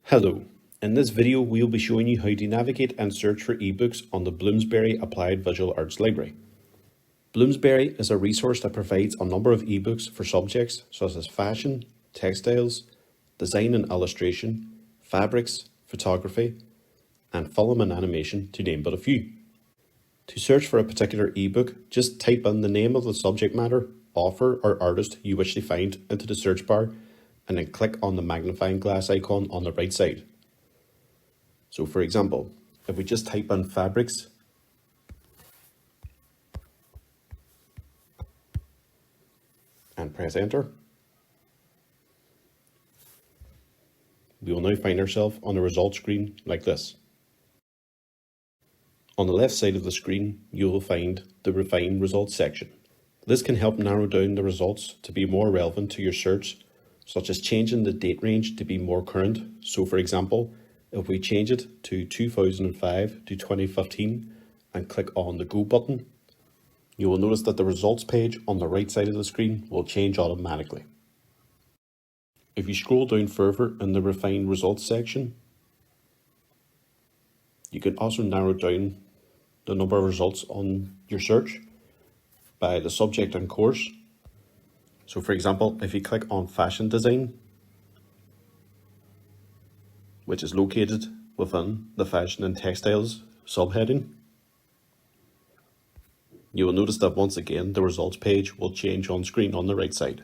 Hello, in this video we will be showing you how to navigate and search for ebooks on the Bloomsbury Applied Visual Arts Library. Bloomsbury is a resource that provides a number of ebooks for subjects such as fashion, textiles, design and illustration, fabrics, photography, and film and animation, to name but a few. To search for a particular ebook, just type in the name of the subject matter, author or artist you wish to find into the search bar and then click on the magnifying glass icon on the right side. So for example, if we just type in fabrics and press enter, we will now find ourselves on the results screen like this. On the left side of the screen, you will find the Refine Results section. This can help narrow down the results to be more relevant to your search, such as changing the date range to be more current. So for example, if we change it to 2005 to 2015 and click on the Go button, you will notice that the results page on the right side of the screen will change automatically. If you scroll down further in the Refine Results section, you can also narrow down the number of results on your search by the subject and course. So for example, if you click on fashion design, which is located within the fashion and textiles subheading, you will notice that once again the results page will change on screen on the right side.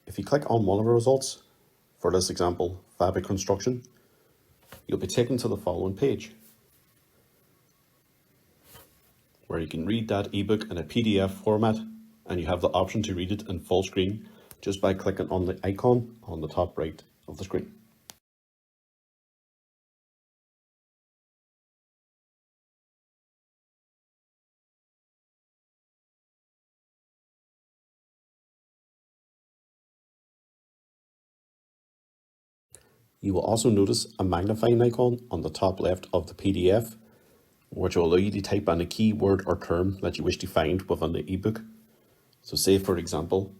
If you click on one of the results, for this example, fabric construction, you'll be taken to the following page, where you can read that ebook in a PDF format, and you have the option to read it in full screen just by clicking on the icon on the top right of the screen. You will also notice a magnifying icon on the top left of the PDF, which will allow you to type in a keyword or term that you wish to find within the ebook. So say for example,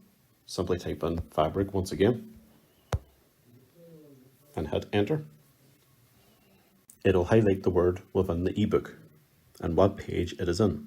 simply type in fabric once again and hit enter. It'll highlight the word within the ebook and what page it is in.